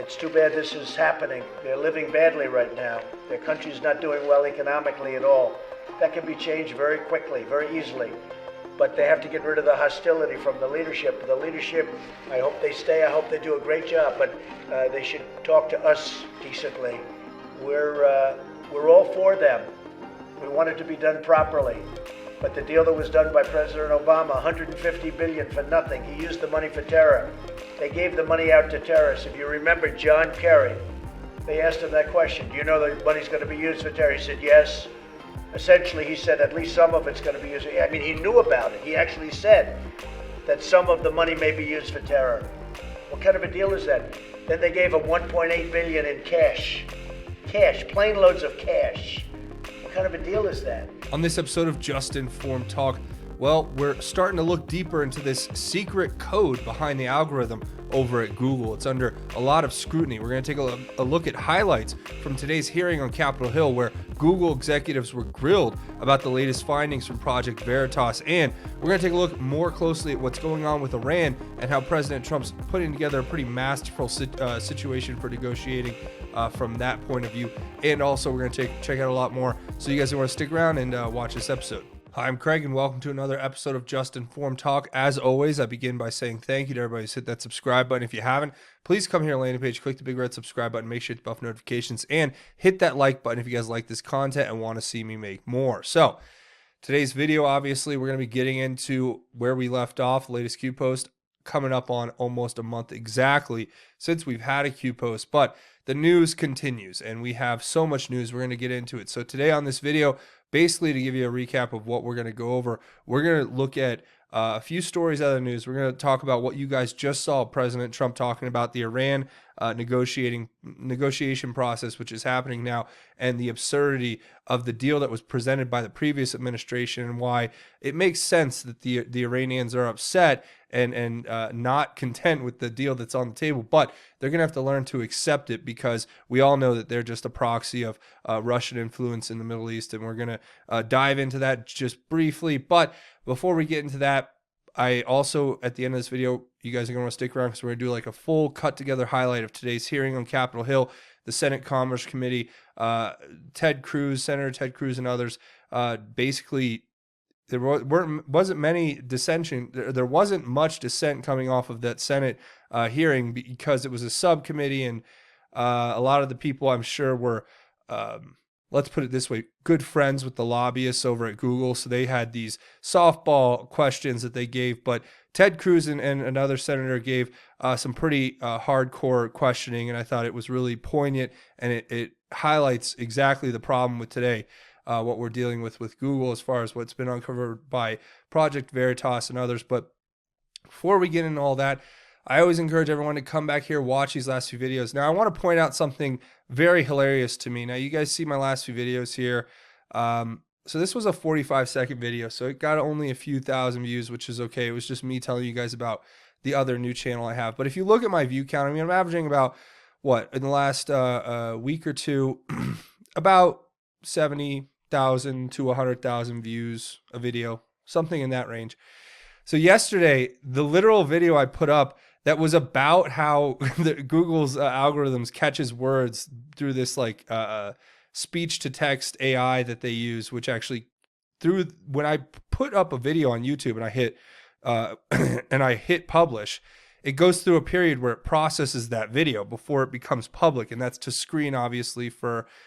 It's too bad this is happening. They're living badly right now. Their country's not doing well economically at all. That can be changed very quickly, very easily. But they have to get rid of the hostility from the leadership. The leadership, I hope they stay. I hope they do a great job. But they should talk to us decently. We're all for them. We want it to be done properly. But the deal that was done by President Obama, $150 billion for nothing. He used the money for terror. They gave the money out to terrorists. If you remember John Kerry, they asked him that question. Do you know the money's going to be used for terror? He said, yes. Essentially, he said at least some of it's going to be used. I mean, he knew about it. He actually said that some of the money may be used for terror. What kind of a deal is that? Then they gave him $1.8 billion in cash. Cash, plane loads of cash. What kind of a deal is that? On this episode of Just Informed Talk, well, we're starting to look deeper into this secret code behind the algorithm over at Google. It's under a lot of scrutiny. We're going to take a look at highlights from today's hearing on Capitol Hill, where Google executives were grilled about the latest findings from Project Veritas. And we're going to take a look more closely at what's going on with Iran and how President Trump's putting together a pretty masterful situation for negotiating from that point of view. And also, we're going to check out a lot more. So you guys want to stick around and watch this episode. Hi, I'm Craig, and welcome to another episode of Just Informed Talk. As always, I begin by saying thank you to everybody who's hit that subscribe button. If you haven't, please come here on the landing page, click the big red subscribe button, make sure to buff notifications, and hit that like button if you guys like this content and want to see me make more. So, today's video, obviously, we're going to be getting into where we left off, the latest Q post, coming up on almost a month exactly since we've had a Q post, but the news continues, and we have so much news. We're going to get into it. So today on this video, basically to give you a recap of what we're going to go over, we're going to look at a few stories out of the news. We're going to talk about what you guys just saw President Trump talking about, the Iran negotiation process, which is happening now, and the absurdity of the deal that was presented by the previous administration, and why it makes sense that the Iranians are upset and not content with the deal that's on the table, but they're going to have to learn to accept it, because we all know that they're just a proxy of Russian influence in the Middle East, and we're going to dive into that just briefly. But before we get into that, I also, at the end of this video, you guys are going to want to stick around, because we're going to do like a full cut together highlight of today's hearing on Capitol Hill, the Senate Commerce Committee, Senator Ted Cruz and others. Basically, there wasn't many dissension. There wasn't much dissent coming off of that Senate hearing, because it was a subcommittee, and a lot of the people, I'm sure, were, let's put it this way, good friends with the lobbyists over at Google. So they had these softball questions that they gave, but Ted Cruz and another senator gave some pretty hardcore questioning, and I thought it was really poignant, and it highlights exactly the problem with today. What we're dealing with Google, as far as what's been uncovered by Project Veritas and others. But before we get into all that, I always encourage everyone to come back here, watch these last few videos. Now, I want to point out something very hilarious to me. Now, you guys see my last few videos here. So this was a 45-second video, so it got only a few thousand views, which is okay. It was just me telling you guys about the other new channel I have. But if you look at my view count, I mean, I'm averaging about, in the last week or two, about 70,000 to 100,000 views a video, something in that range. So yesterday, the literal video I put up that was about how Google's algorithms catches words through this speech to text AI that they use, which actually when I put up a video on YouTube and I hit publish, it goes through a period where it processes that video before it becomes public. And that's to screen, obviously,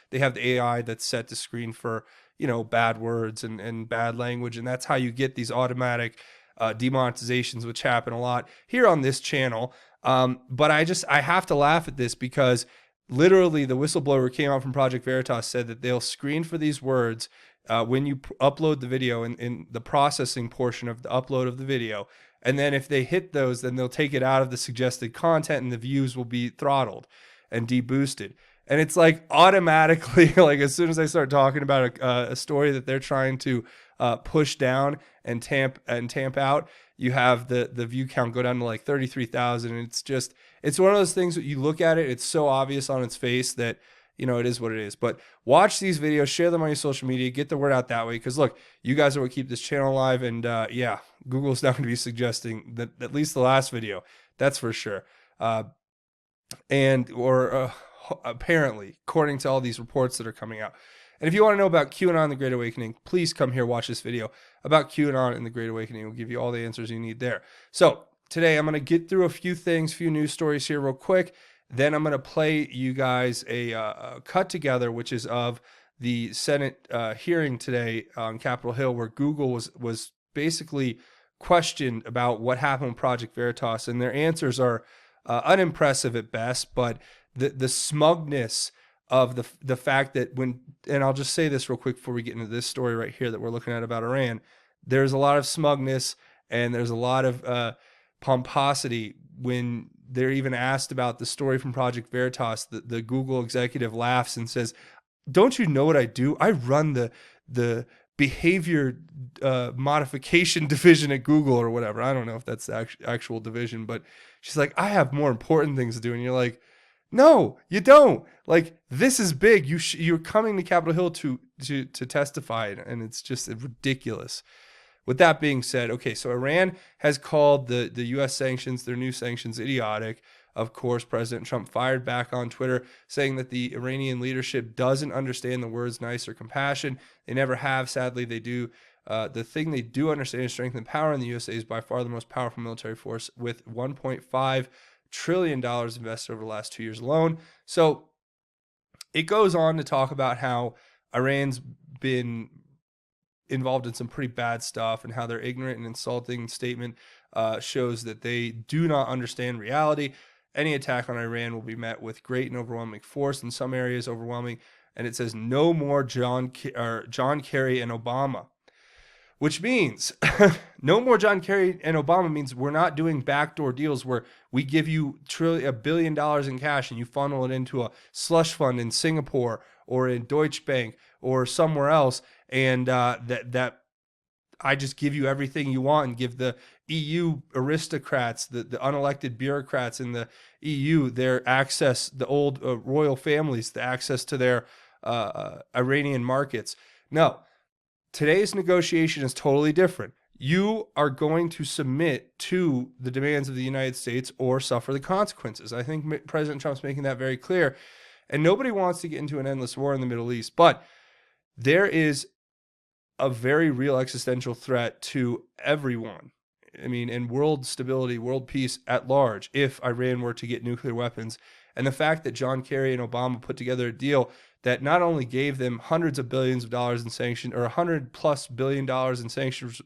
they have the AI that's set to screen for, bad words and bad language. And that's how you get these automatic demonetizations, which happen a lot here on this channel. But I have to laugh at this, because literally the whistleblower who came out from Project Veritas said that they'll screen for these words when you upload the video in the processing portion of the upload of the video. And then if they hit those, then they'll take it out of the suggested content, and the views will be throttled and deboosted. And it's like automatically, like as soon as I start talking about a story that they're trying to push down and tamp out, you have the view count go down to like 33,000. And it's one of those things that you look at it, it's so obvious on its face that, it is what it is. But watch these videos, share them on your social media, get the word out that way. Because look, you guys are what keep this channel alive. And Google's not going to be suggesting that, at least the last video, that's for sure. or apparently, according to all these reports that are coming out. And if you want to know about QAnon and the Great Awakening, please come here, watch this video about QAnon and the Great Awakening. We'll give you all the answers you need there. So today I'm going to get through a few things, few news stories here real quick. Then I'm going to play you guys a cut together, which is of the Senate hearing today on Capitol Hill, where Google was basically questioned about what happened with Project Veritas, and their answers are unimpressive at best. But the smugness of the fact that and I'll just say this real quick before we get into this story right here that we're looking at about Iran, there's a lot of smugness and there's a lot of pomposity when they're even asked about the story from Project Veritas. The Google executive laughs and says, "Don't you know what I do? I run the behavior modification division at Google," or whatever. I don't know if that's the actual division, but she's like, "I have more important things to do." And you're like, no, you don't. Like, this is big. You're coming to Capitol Hill to testify, and it's just ridiculous. With that being said, okay, so Iran has called the U.S. sanctions, their new sanctions, idiotic. Of course, President Trump fired back on Twitter, saying that the Iranian leadership doesn't understand the words nice or compassion. They never have. Sadly, they do. The thing they do understand is strength and power, and the USA is by far the most powerful military force with $1.5 trillion invested over the last 2 years alone. So it goes on to talk about how Iran's been involved in some pretty bad stuff and how their ignorant and insulting statement shows that they do not understand reality. Any attack on Iran will be met with great and overwhelming force, in some areas overwhelming. And it says no more John Kerry and Obama, which means no more John Kerry and Obama means we're not doing backdoor deals where we give you $1 billion in cash and you funnel it into a slush fund in Singapore or in Deutsche Bank or somewhere else, and that I just give you everything you want and give the EU aristocrats, the unelected bureaucrats in the EU, their access, the old royal families, the access to their Iranian markets. No. Today's negotiation is totally different. You are going to submit to the demands of the United States or suffer the consequences. I think President Trump's making that very clear. And nobody wants to get into an endless war in the Middle East, but there is a very real existential threat to everyone. I mean, and world stability, world peace at large, if Iran were to get nuclear weapons. And the fact that John Kerry and Obama put together a deal that not only gave them hundreds of billions of dollars in sanctions, or $100+ billion in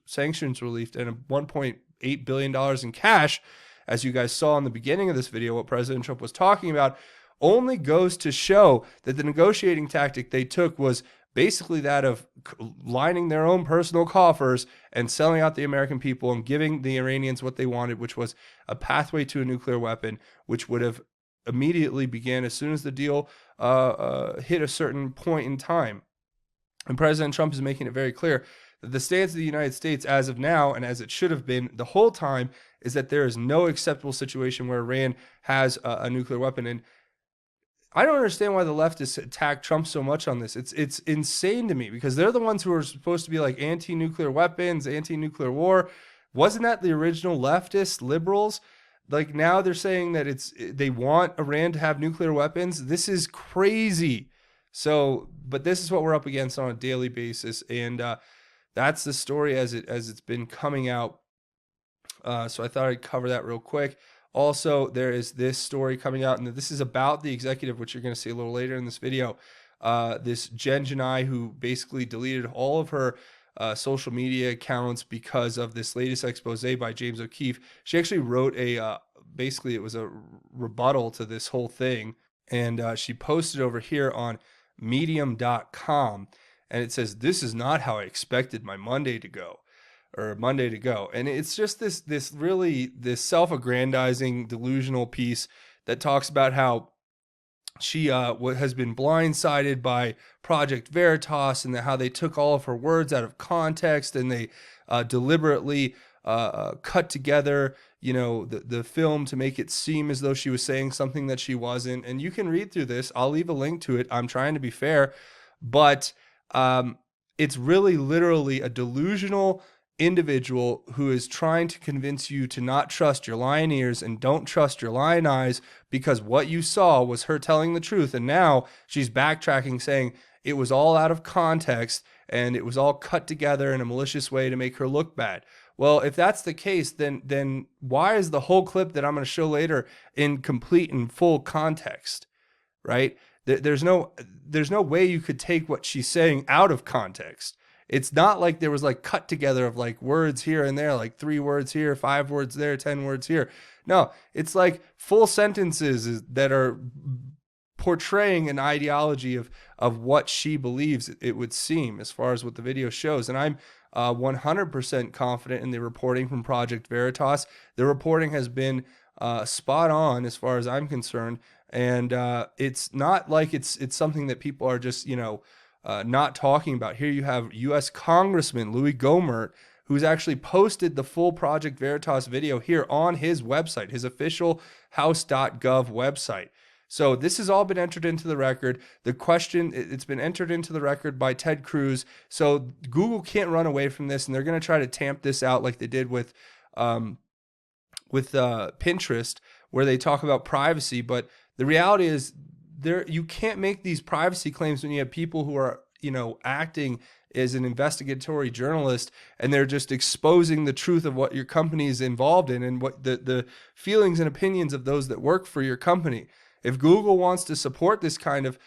sanctions relief, and $1.8 billion in cash, as you guys saw in the beginning of this video, what President Trump was talking about, only goes to show that the negotiating tactic they took was basically that of lining their own personal coffers and selling out the American people and giving the Iranians what they wanted, which was a pathway to a nuclear weapon, which would have immediately began as soon as the deal hit a certain point in time. And President Trump is making it very clear that the stance of the United States as of now, and as it should have been the whole time, is that there is no acceptable situation where Iran has a nuclear weapon. And I don't understand why the leftists attack Trump so much on this. It's insane to me, because they're the ones who are supposed to be like anti-nuclear weapons, anti-nuclear war. Wasn't that the original leftist liberals? Like, now they're saying that they want Iran to have nuclear weapons. This is crazy. So, but this is what we're up against on a daily basis, and that's the story as it's been coming out. So I thought I'd cover that real quick. Also, there is this story coming out, and this is about the executive, which you're going to see a little later in this video. This Jen Janai, who basically deleted all of her social media accounts because of this latest expose by James O'Keefe. She actually wrote basically it was a rebuttal to this whole thing, and she posted over here on medium.com, and it says, "This is not how I expected my Monday to go." And it's just this self-aggrandizing, delusional piece that talks about how she has been blindsided by Project Veritas, and how they took all of her words out of context, and they deliberately cut together, the film to make it seem as though she was saying something that she wasn't. And you can read through this. I'll leave a link to it. I'm trying to be fair, but it's really literally a delusional individual who is trying to convince you to not trust your lying ears and don't trust your lying eyes, because what you saw was her telling the truth. And now she's backtracking, saying it was all out of context and it was all cut together in a malicious way to make her look bad. Well, if that's the case, then why is the whole clip that I'm going to show later in complete and full context, right? There's no way you could take what she's saying out of context. It's not like there was like cut together of like words here and there, like 3 words here, 5 words there, 10 words here. No, it's like full sentences that are portraying an ideology of what she believes, it would seem, as far as what the video shows. And I'm 100% confident in the reporting from Project Veritas. The reporting has been spot on as far as I'm concerned. And it's not like it's something that people are just, not talking about. Here you have U.S. Congressman Louis Gohmert, who's actually posted the full Project Veritas video here on his website, his official house.gov website. So this has all been entered into the record. The question, it's been entered into the record by Ted Cruz. So Google can't run away from this, and they're going to try to tamp this out like they did with Pinterest, where they talk about privacy. But the reality is, you can't make these privacy claims when you have people who are, acting as an investigatory journalist, and they're just exposing the truth of what your company is involved in and what the feelings and opinions of those that work for your company. If Google wants to support this kind of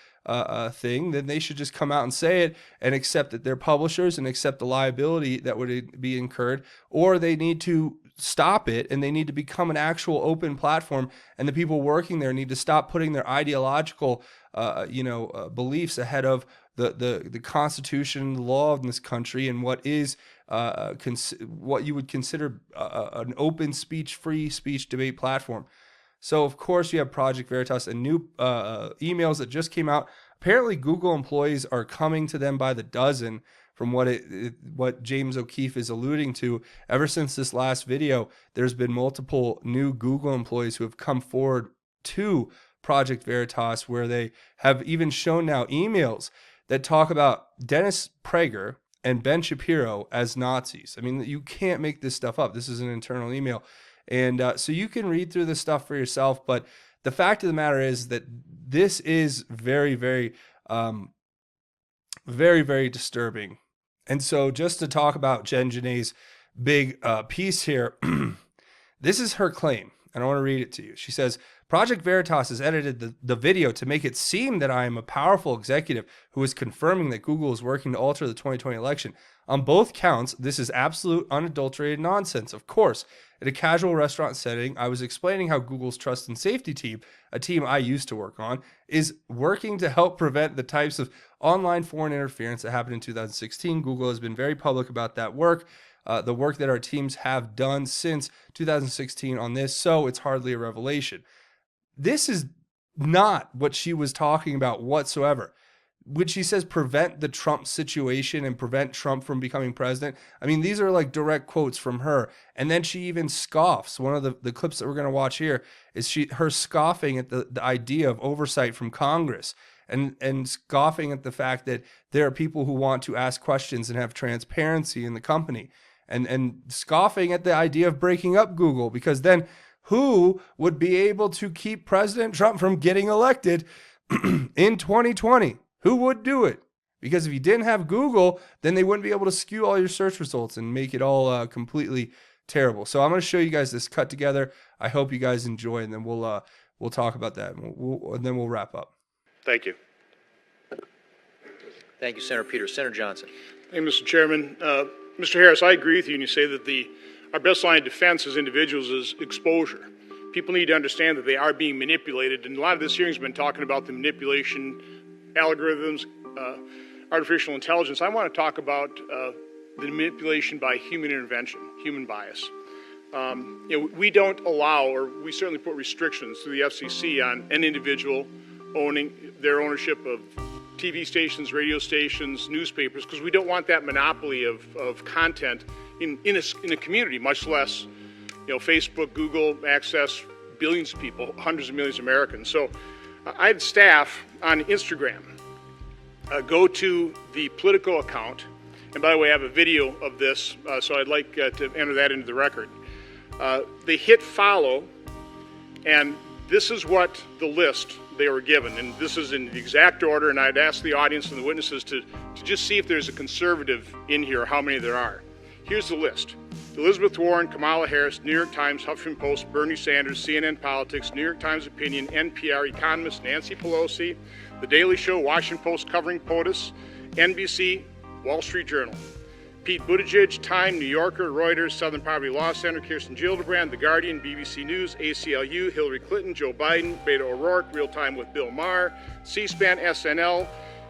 thing, then they should just come out and say it and accept that they're publishers and accept the liability that would be incurred, or they need to stop it and they need to become an actual open platform, and the people working there need to stop putting their ideological beliefs ahead of the Constitution, the law of this country, and what is what you would consider an open speech, free speech debate platform. So, of course, you have Project Veritas and new emails that just came out. Apparently, Google employees are coming to them by the dozen, from what James O'Keefe is alluding to. Ever since this last video, there's been multiple new Google employees who have come forward to Project Veritas, where they have even shown now emails that talk about Dennis Prager and Ben Shapiro as Nazis. I mean, you can't make this stuff up. This is an internal email. And so you can read through this stuff for yourself. But the fact of the matter is that this is very, very, very, very disturbing. And so just to talk about Jen Janae's big piece here, this is her claim. And I want to read it to you. She says, Project Veritas has edited the video to make it seem that I am a powerful executive who is confirming that Google is working to alter the 2020 election. On both counts, this is absolute unadulterated nonsense. Of course, at a casual restaurant setting, I was explaining how Google's trust and safety team, a team I used to work on, is working to help prevent the types of online foreign interference that happened in 2016. Google has been very public about that work, the work that our teams have done since 2016 on this, so it's hardly a revelation. This is not what she was talking about whatsoever. When she says prevent the Trump situation and prevent Trump from becoming president, I mean, these are like direct quotes from her. And then she even scoffs. One of the clips that we're going to watch here is her scoffing at the idea of oversight from Congress, and scoffing at the fact that there are people who want to ask questions and have transparency in the company, and scoffing at the idea of breaking up Google, because then who would be able to keep President Trump from getting elected in 2020? Who would do it? Because if you didn't have Google, then they wouldn't be able to skew all your search results and make it all completely terrible. So I'm going to show you guys this cut together. I hope you guys enjoy, and then we'll talk about that, and then we'll wrap up. Thank you. Thank you, Senator Peters. Senator Johnson. Thank you, Mr. Chairman. Mr. Harris, I agree with you when you say that our best line of defense as individuals is exposure. People need to understand that they are being manipulated, and a lot of this hearing has been talking about the manipulation, algorithms, artificial intelligence. I want to talk about the manipulation by human intervention, human bias. We don't allow, or we certainly put restrictions through the FCC on an individual owning their ownership of TV stations, radio stations, newspapers, because we don't want that monopoly of content in a community, much less Facebook, Google access billions of people, hundreds of millions of Americans. So I had staff on Instagram go to the Politico account And by the way, I have a video of this, so I'd like to enter that into the record. They hit follow, and this is what the list they were given. And this is in the exact order, and I'd ask the audience and the witnesses to just see if there's a conservative in here, how many there are. Here's the list. Elizabeth Warren, Kamala Harris, New York Times, Huffington Post, Bernie Sanders, CNN Politics, New York Times Opinion, NPR, Economist, Nancy Pelosi, The Daily Show, Washington Post covering POTUS, NBC, Wall Street Journal. Pete Buttigieg, Time, New Yorker, Reuters, Southern Poverty Law Center, Kirsten Gillibrand, The Guardian, BBC News, ACLU, Hillary Clinton, Joe Biden, Beto O'Rourke, Real Time with Bill Maher, C-SPAN, SNL,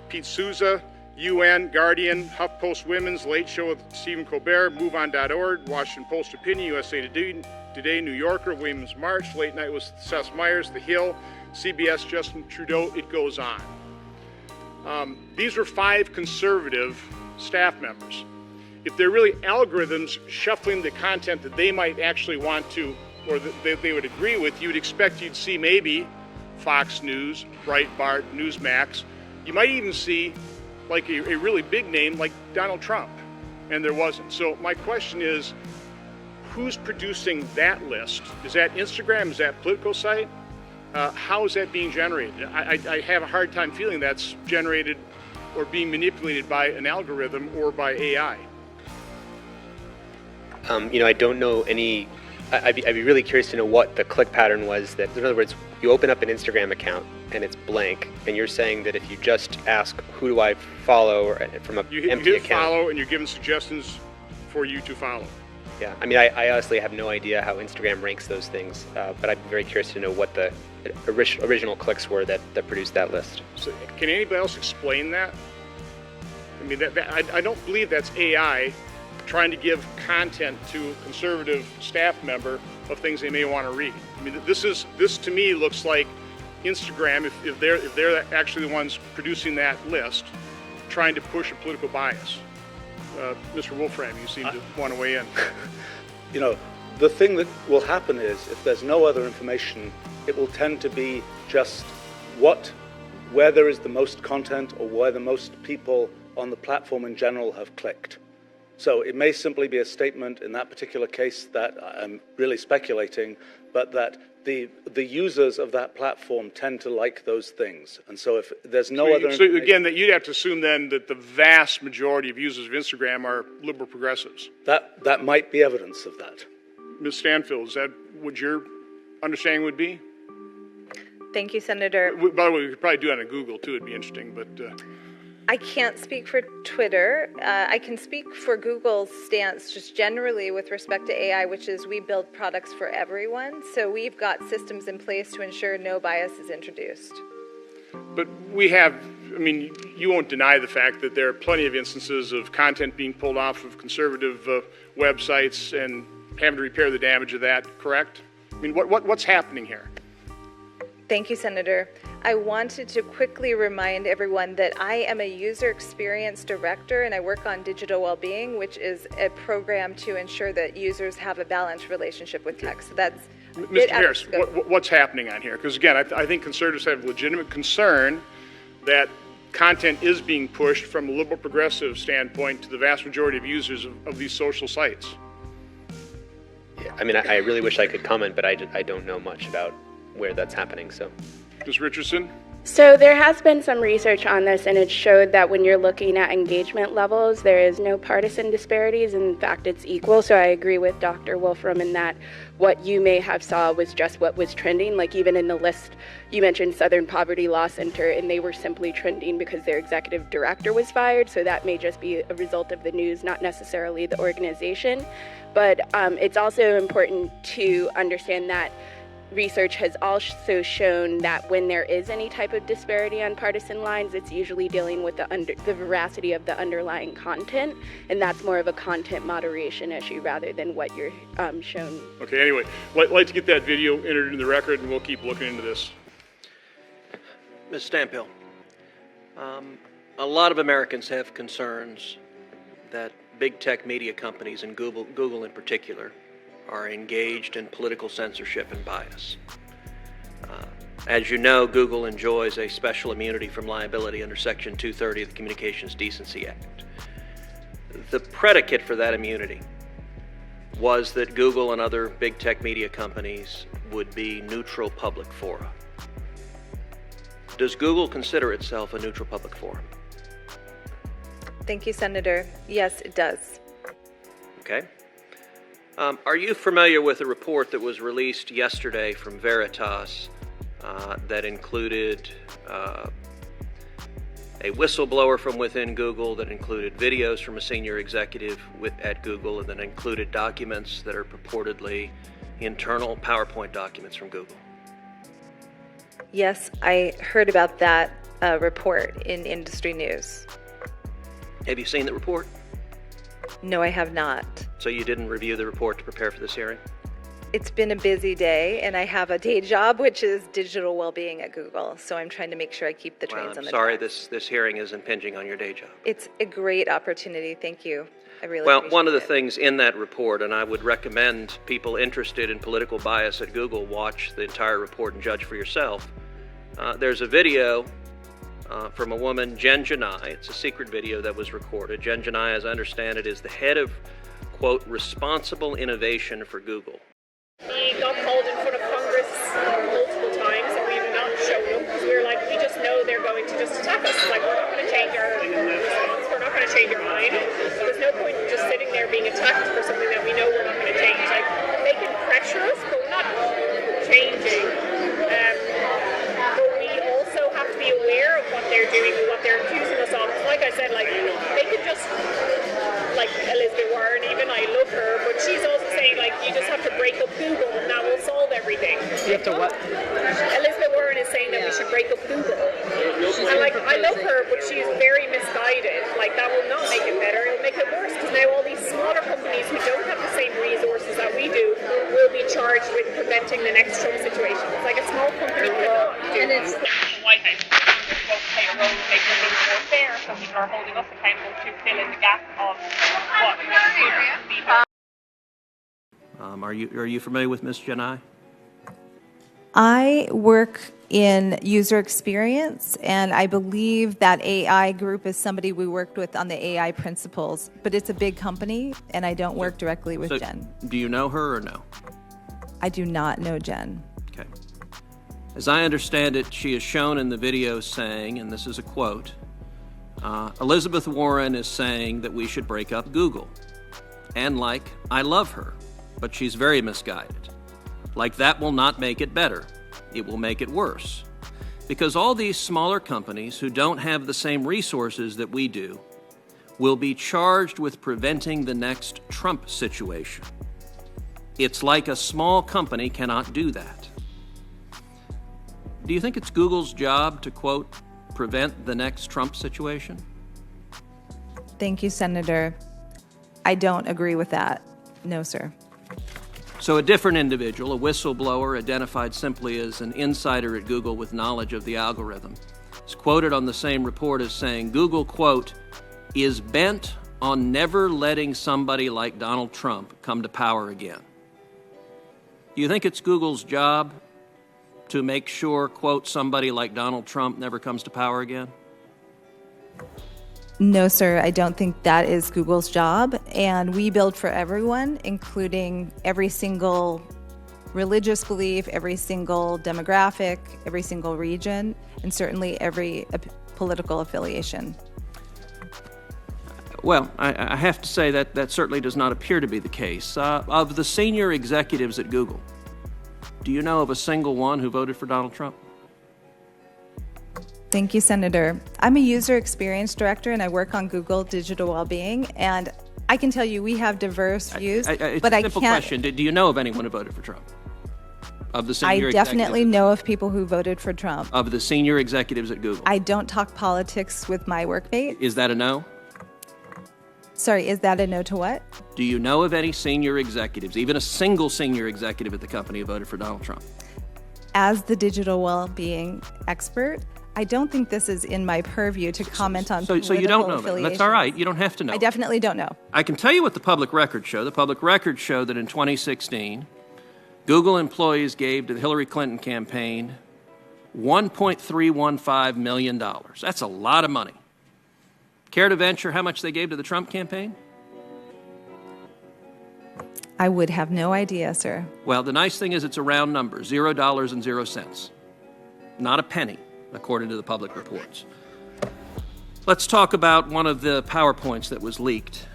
Pete Souza, UN, Guardian, HuffPost Women's, Late Show with Stephen Colbert, MoveOn.org, Washington Post Opinion, USA Today, New Yorker, Williams March, Late Night with Seth Meyers, The Hill, CBS, Justin Trudeau, it goes on. These were 5 conservative staff members. If they're really algorithms shuffling the content that they might actually want to, or that they would agree with, you'd expect you'd see maybe Fox News, Breitbart, Newsmax. You might even see like a really big name like Donald Trump, and there wasn't. So my question is, who's producing that list? Is that Instagram? Is that Politico site? How is that being generated? I have a hard time feeling that's generated or being manipulated by an algorithm or by AI. I don't know any. I'd be really curious to know what the click pattern was. That, in other words, you open up an Instagram account and it's blank, and you're saying that if you just ask who do I follow or from a you empty hit account, follow, and you're given suggestions for you to follow. Yeah, I mean, I honestly have no idea how Instagram ranks those things, but I'd be very curious to know what the original clicks were that produced that list. So can anybody else explain that? I mean, I don't believe that's AI trying to give content to a conservative staff member of things they may want to read. I mean, this to me looks like Instagram, if they're actually the ones producing that list, trying to push a political bias. Mr. Wolfram, you seem to want to weigh in. You know, the thing that will happen is, if there's no other information, it will tend to be just where there is the most content or where the most people on the platform in general have clicked. So it may simply be a statement in that particular case that I'm really speculating, but that the users of that platform tend to like those things. And so if there's no other... So again, that you'd have to assume then that the vast majority of users of Instagram are liberal progressives. That might be evidence of that. Ms. Stanfield, is that what your understanding would be? Thank you, Senator. By the way, we could probably do it on Google too, it'd be interesting, but... I can't speak for Twitter. I can speak for Google's stance just generally with respect to AI, which is we build products for everyone. So we've got systems in place to ensure no bias is introduced. But we have, I mean, you won't deny the fact that there are plenty of instances of content being pulled off of conservative websites and having to repair the damage of that, correct? I mean, what's happening here? Thank you, Senator. I wanted to quickly remind everyone that I am a user experience director and I work on digital well-being, which is a program to ensure that users have a balanced relationship with tech. So that's Mr. Harris, what's happening on here? Because again, I think conservatives have legitimate concern that content is being pushed from a liberal progressive standpoint to the vast majority of users of these social sites. Yeah, I mean, I really wish I could comment, but I don't know much about where that's happening, so. Ms. Richardson? So there has been some research on this, and it showed that when you're looking at engagement levels, there is no partisan disparities. In fact, it's equal. So I agree with Dr. Wolfram in that what you may have saw was just what was trending. Like even in the list, you mentioned Southern Poverty Law Center, and they were simply trending because their executive director was fired. So that may just be a result of the news, not necessarily the organization. But it's also important to understand that research has also shown that when there is any type of disparity on partisan lines, it's usually dealing with the veracity of the underlying content, and that's more of a content moderation issue rather than what you're shown. Okay, anyway, I'd like to get that video entered into the record, and we'll keep looking into this. Ms. Stamphill, a lot of Americans have concerns that big tech media companies, and Google in particular, are engaged in political censorship and bias. As you know, Google enjoys a special immunity from liability under Section 230 of the Communications Decency Act. The predicate for that immunity was that Google and other big tech media companies would be neutral public fora. Does Google consider itself a neutral public forum? Thank you, Senator. Yes, it does. Okay. Are you familiar with a report that was released yesterday from Veritas that included a whistleblower from within Google, that included videos from a senior executive at Google, and that included documents that are purportedly internal PowerPoint documents from Google? Yes, I heard about that report in industry news. Have you seen the report? No, I have not. So you didn't review the report to prepare for this hearing? It's been a busy day, and I have a day job, which is digital well-being at Google. So I'm trying to make sure I keep the trains on I'm the sorry tracks. this hearing is impinging on your day job. It's a great opportunity. Thank you. I really Well, appreciate one of the it. things in that report, and I would recommend people interested in political bias at Google watch the entire report and judge for yourself. There's a video from a woman, Jen Janai. It's a secret video that was recorded. Jen Janai, as I understand it, is the head of, quote, responsible innovation for Google. We got called in front of Congress multiple times and we've not shown up because we were like, we just know they're going to just attack us. Like, we're not going to change our response. We're not going to change our mind. There's no point in just sitting there being attacked for something that we know we're not going to change. Like, they can pressure us, but we're not changing. But we also have to be aware of what they're doing and what they're accusing us of. Like I said, like, they could just, like Elizabeth Warren, even I love her, but she's also saying, like, you just have to break up Google and that will solve everything. You have to what? Elizabeth Warren is saying that we should break up Google. And, like, I love her, but she's very misguided. Like, that will not make it better, it'll make it worse, because now all these smaller companies who don't have the same resources that we do will be charged with preventing the next Trump situation. It's like a small company cannot do And it's the White House. Won't play a role in making things more fair, so people are holding us accountable to fill in the gap of what should be done. Are you familiar with Ms. Janai? I work in user experience, and I believe that AI group is somebody we worked with on the AI principles, but it's a big company, and I don't work directly with So, Jen. do you know her or no? I do not know Jen. Okay. As I understand it, she is shown in the video saying, and this is a quote, Elizabeth Warren is saying that we should break up Google. And like, I love her, but she's very misguided. Like, that will not make it better. It will make it worse. Because all these smaller companies who don't have the same resources that we do will be charged with preventing the next Trump situation. It's like a small company cannot do that. Do you think it's Google's job to, quote, prevent the next Trump situation? Thank you, Senator. I don't agree with that. No, sir. So a different individual, a whistleblower identified simply as an insider at Google with knowledge of the algorithm, is quoted on the same report as saying Google, quote, is bent on never letting somebody like Donald Trump come to power again. Do you think it's Google's job to make sure, quote, somebody like Donald Trump never comes to power again? No, sir, I don't think that is Google's job. And we build for everyone, including every single religious belief, every single demographic, every single region, and certainly every political affiliation. Well, I have to say that certainly does not appear to be the case. Of the senior executives at Google, do you know of a single one who voted for Donald Trump? Thank you, Senator. I'm a user experience director, and I work on Google Digital Wellbeing, and I can tell you we have diverse views, but I Simple can't. question. Do you know of anyone who voted for Trump? Of the I senior definitely executives know of people who voted for Trump. of the senior executives at Google. I don't talk politics with my workmate. Is that a no? Sorry, is that a no to what? Do you know of any senior executives, even a single senior executive at the company who voted for Donald Trump? As the digital well-being expert, I don't think this is in my purview to comment on political So you don't know that. affiliations. That's all right. You don't have to know. I definitely don't know. I can tell you what the public records show. The public records show that in 2016, Google employees gave to the Hillary Clinton campaign $1.315 million. That's a lot of money. Care to venture how much they gave to the Trump campaign? I would have no idea, sir. Well, the nice thing is it's a round number, $0.00. Not a penny, according to the public reports. Let's talk about one of the PowerPoints that was leaked.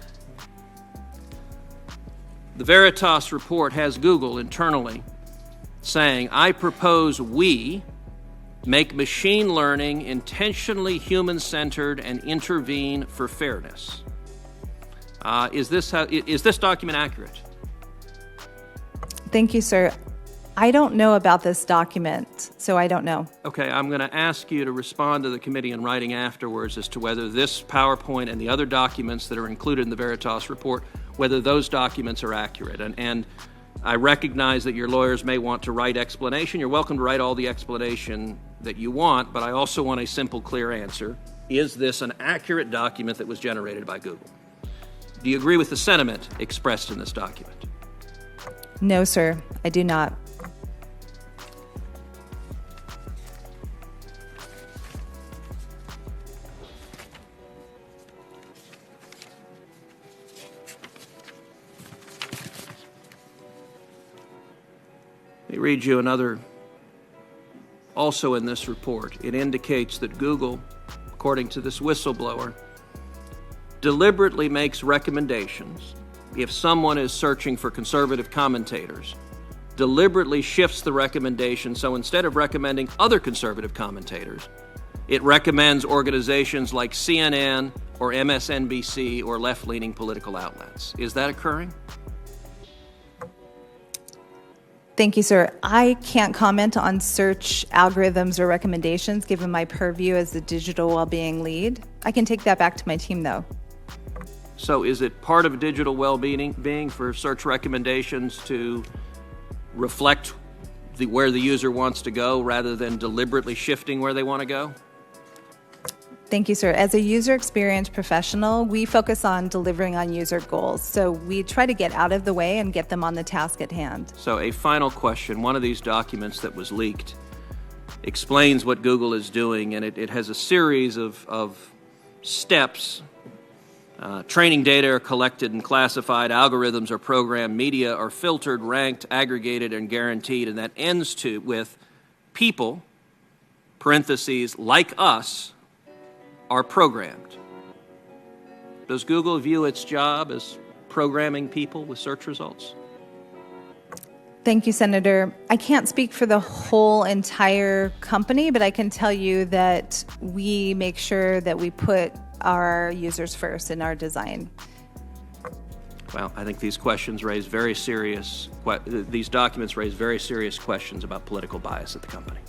The Veritas report has Google internally saying, I propose we make machine learning intentionally human-centered and intervene for fairness. Is this document accurate? Thank you, sir. I don't know about this document, so I don't know. Okay, I'm going to ask you to respond to the committee in writing afterwards as to whether this PowerPoint and the other documents that are included in the Veritas report, whether those documents are accurate. And I recognize that your lawyers may want to write explanation. You're welcome to write all the explanation that you want, but I also want a simple, clear answer. Is this an accurate document that was generated by Google? Do you agree with the sentiment expressed in this document? No, sir, I do not. Let me read you another, also in this report. It indicates that Google, according to this whistleblower, deliberately makes recommendations if someone is searching for conservative commentators, deliberately shifts the recommendation, so instead of recommending other conservative commentators, it recommends organizations like CNN or MSNBC or left-leaning political outlets. Is that occurring? Thank you, sir. I can't comment on search algorithms or recommendations given my purview as the digital well-being lead. I can take that back to my team, though. So is it part of digital well-being for search recommendations to reflect where the user wants to go rather than deliberately shifting where they want to go? Thank you, sir. As a user experience professional, we focus on delivering on user goals. So we try to get out of the way and get them on the task at hand. So a final question. One of these documents that was leaked explains what Google is doing, and it has a series of steps. Training data are collected and classified, algorithms are programmed, media are filtered, ranked, aggregated, and guaranteed, and that ends with people, parentheses, like us, are programmed. Does Google view its job as programming people with search results? Thank you, Senator. I can't speak for the whole entire company, but I can tell you that we make sure that we put our users first in our design. Well, I think these questions raise these documents raise very serious questions about political bias at the company.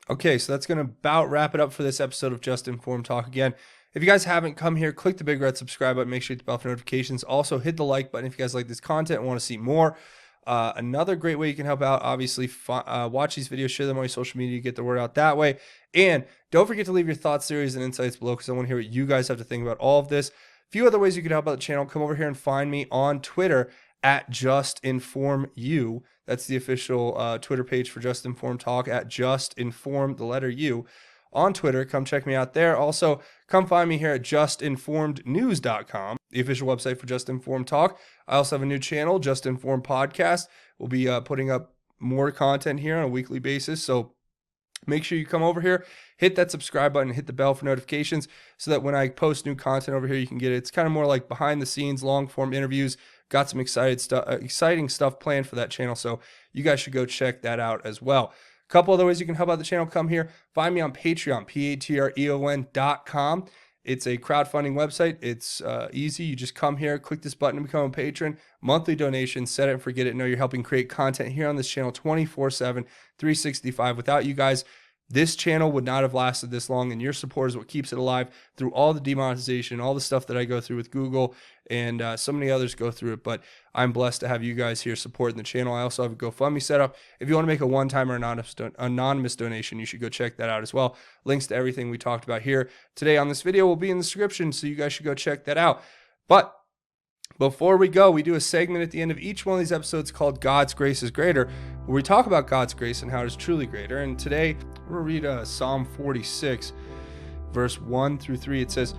Okay, so that's going to about wrap it up for this episode of Just Informed Talk. Again, if you guys haven't come here, click the big red subscribe button. Make sure you hit the bell for notifications. Also, hit the like button if you guys like this content and want to see more. Another great way you can help out, obviously, watch these videos, share them on your social media, get the word out that way. And don't forget to leave your thoughts, theories, and insights below because I want to hear what you guys have to think about all of this. A few other ways you can help out the channel. Come over here and find me on Twitter at JustInformU. That's the official Twitter page for Just Informed Talk, at JustInform, the letter U, on Twitter. Come check me out there. Also, come find me here at justinformednews.com, the official website for Just Informed Talk. I also have a new channel, Just Informed Podcast. We'll be putting up more content here on a weekly basis, so make sure you come over here, hit that subscribe button, hit the bell for notifications so that when I post new content over here, you can get it. It's kind of more like behind the scenes, long form interviews. Got some exciting stuff planned for that channel, so you guys should go check that out as well. A couple other ways you can help out the channel. Come here, find me on Patreon, patreon.com. It's a crowdfunding website. It's easy. You just come here, click this button to become a patron. Monthly donation, set it and forget it. Know you're helping create content here on this channel 24/7, 365. Without you guys, this channel would not have lasted this long, and your support is what keeps it alive through all the demonetization, all the stuff that I go through with Google, and so many others go through it. But I'm blessed to have you guys here supporting the channel. I also have a GoFundMe set up. If you want to make a one-time or anonymous donation, you should go check that out as well. Links to everything we talked about here today on this video will be in the description, so you guys should go check that out. But before we go, we do a segment at the end of each one of these episodes called God's Grace is Greater, where we talk about God's grace and how it is truly greater. And today, we're going to read Psalm 46, verse 1 through 3. It says,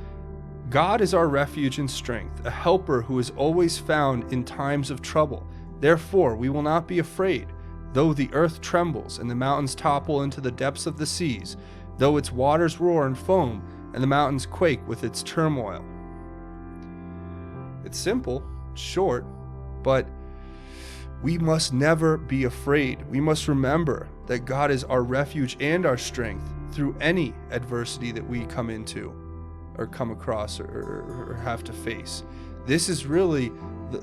God is our refuge and strength, a helper who is always found in times of trouble. Therefore, we will not be afraid, though the earth trembles and the mountains topple into the depths of the seas, though its waters roar and foam and the mountains quake with its turmoil. It's simple, it's short, but we must never be afraid. We must remember that God is our refuge and our strength through any adversity that we come into or come across or have to face. This is really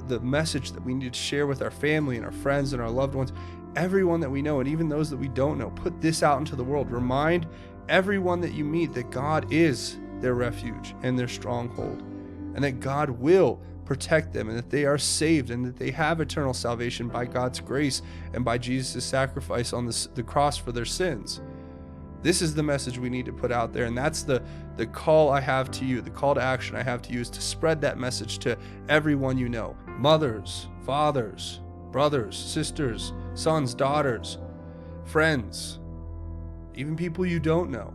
the message that we need to share with our family and our friends and our loved ones, everyone that we know, and even those that we don't know. Put this out into the world. Remind everyone that you meet that God is their refuge and their stronghold, and that God will protect them, and that they are saved, and that they have eternal salvation by God's grace and by Jesus' sacrifice on the cross for their sins. This is the message we need to put out there, and that's the call I have to you. The call to action I have to you is to spread that message to everyone you know. Mothers, fathers, brothers, sisters, sons, daughters, friends, even people you don't know,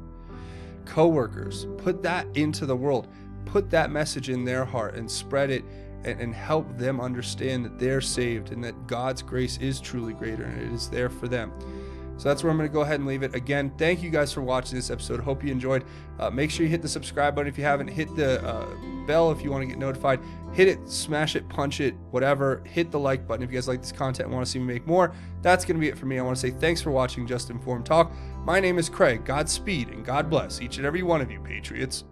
co-workers. Put that into the world. Put that message in their heart and spread it, and help them understand that they're saved and that God's grace is truly greater and it is there for them. So that's where I'm going to go ahead and leave it. Again, thank you guys for watching this episode. Hope you enjoyed. Make sure you hit the subscribe button if you haven't. Hit the bell if you want to get notified. Hit it, smash it, punch it, whatever. Hit the like button if you guys like this content and want to see me make more. That's going to be it for me. I want to say thanks for watching Just Informed Talk. My name is Craig. Godspeed and God bless each and every one of you, Patriots.